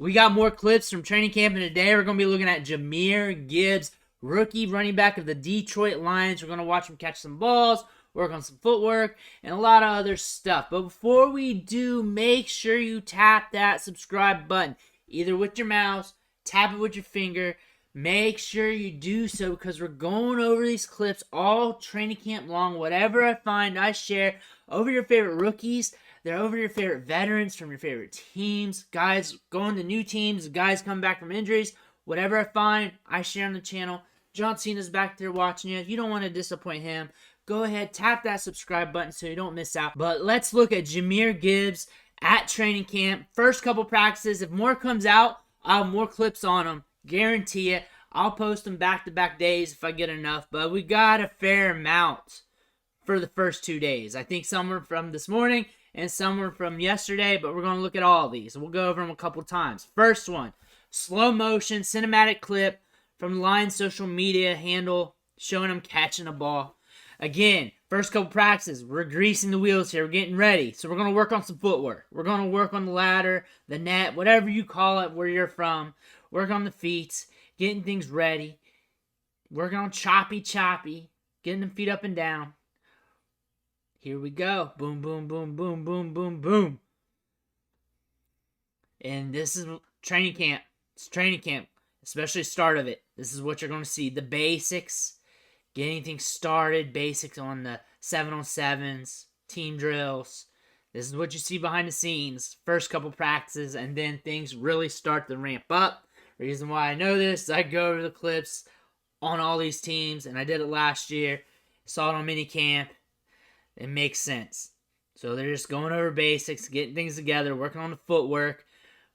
We got more clips from training camp, and today we're going to be looking at Jahmyr Gibbs, rookie running back of the Detroit Lions. We're going to watch him catch some balls, work on some footwork, and a lot of other stuff. But before we do, make sure you tap that subscribe button, either with your mouse, tap it with your finger. Make sure you do so because we're going over these clips all training camp long. Whatever I find, I share over your favorite rookies. They're over your favorite veterans from your favorite teams. Guys going to new teams. Guys coming back from injuries. Whatever I find, I share on the channel. John Cena's back there watching you. If you don't want to disappoint him, go ahead, tap that subscribe button so you don't miss out. But let's look at Jahmyr Gibbs at training camp. First couple practices. If more comes out, I'll have more clips on him. Guarantee it. I'll post them back-to-back days if I get enough. But we got a fair amount for the first 2 days. I think some were from this morning and some were from yesterday, but we're going to look at all of these. We'll go over them a couple times. First one, slow motion, cinematic clip from the Lions social media handle showing him catching a ball. Again, first couple practices, we're greasing the wheels here. We're getting ready. So we're going to work on some footwork. We're going to work on the ladder, the net, whatever you call it, where you're from. Work on the feet, getting things ready. Working on choppy, getting them feet up and down. Here we go. Boom, boom, boom, boom, boom, boom, boom. And this is training camp. It's training camp, especially the start of it. This is what you're going to see. The basics, getting things started, basics on the 7-on-7s, team drills. This is what you see behind the scenes, first couple practices, and then things really start to ramp up. Reason why I know this is I go over the clips on all these teams, and I did it last year. Saw it on minicamp. It makes sense. So they're just going over basics, getting things together, working on the footwork,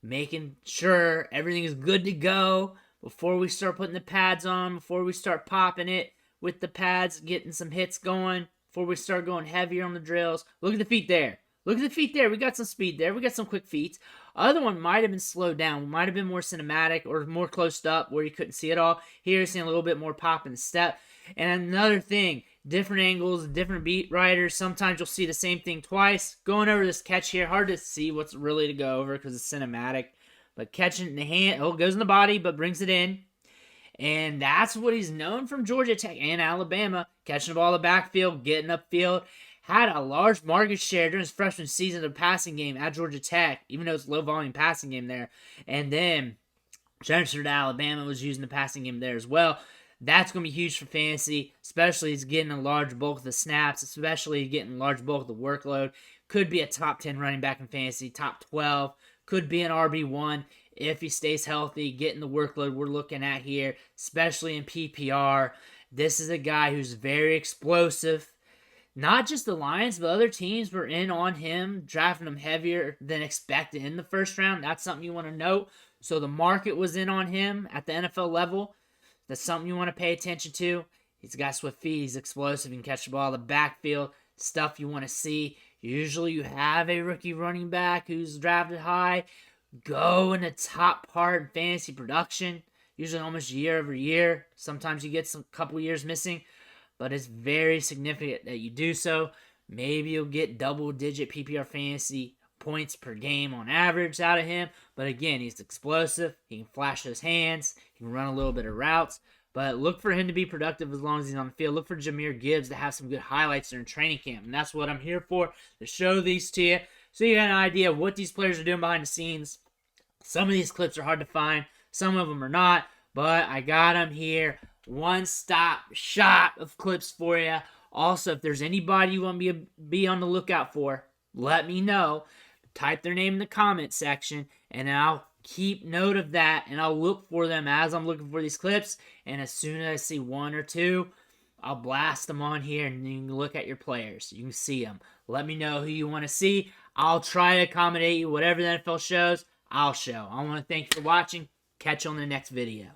making sure everything is good to go before we start putting the pads on, before we start popping it with the pads, getting some hits going, before we start going heavier on the drills. Look at the feet there. Look at the feet there. We got some speed there. We got some quick feet. Other one might have been slowed down. Might have been more cinematic or more closed up where you couldn't see it all. Here you're seeing a little bit more pop in the step. And another thing, different angles, different beat writers. Sometimes you'll see the same thing twice. Going over this catch here, hard to see what's really to go over because it's cinematic. But catching it in the hand, oh, it goes in the body, but brings it in. And that's what he's known from Georgia Tech and Alabama. Catching the ball in the backfield, getting upfield. Had a large market share during his freshman season of passing game at Georgia Tech, even though it's low volume passing game there. And then transferred to Alabama, was using the passing game there as well. That's going to be huge for fantasy, especially he's getting a large bulk of the snaps, especially getting a large bulk of the workload. Could be a top 10 running back in fantasy, top 12. Could be an RB1 if he stays healthy, getting the workload we're looking at here, especially in PPR. This is a guy who's very explosive. Not just the Lions, but other teams were in on him, drafting him heavier than expected in the first round. That's something you want to note. So the market was in on him at the NFL level. That's something you want to pay attention to. He's got swift feet. He's explosive. He can catch the ball in the backfield. Stuff you want to see. Usually you have a rookie running back who's drafted high. Go in the top part in fantasy production. Usually almost year over year. Sometimes you get some couple years missing. But it's very significant that you do so. Maybe you'll get double-digit PPR fantasy points per game on average out of him. But again, he's explosive. He can flash those hands. He can run a little bit of routes. But look for him to be productive as long as he's on the field. Look for Jahmyr Gibbs to have some good highlights during training camp. And that's what I'm here for, to show these to you. So you got an idea of what these players are doing behind the scenes. Some of these clips are hard to find. Some of them are not. But I got them here. One-stop shop of clips for you. Also, if there's anybody you want me to be on the lookout for, let me know. Type their name in the comment section, and I'll keep note of that, and I'll look for them as I'm looking for these clips. And as soon as I see one or two, I'll blast them on here, and you can look at your players. You can see them. Let me know who you want to see. I'll try to accommodate you. Whatever the NFL shows, I'll show. I want to thank you for watching. Catch you on the next video.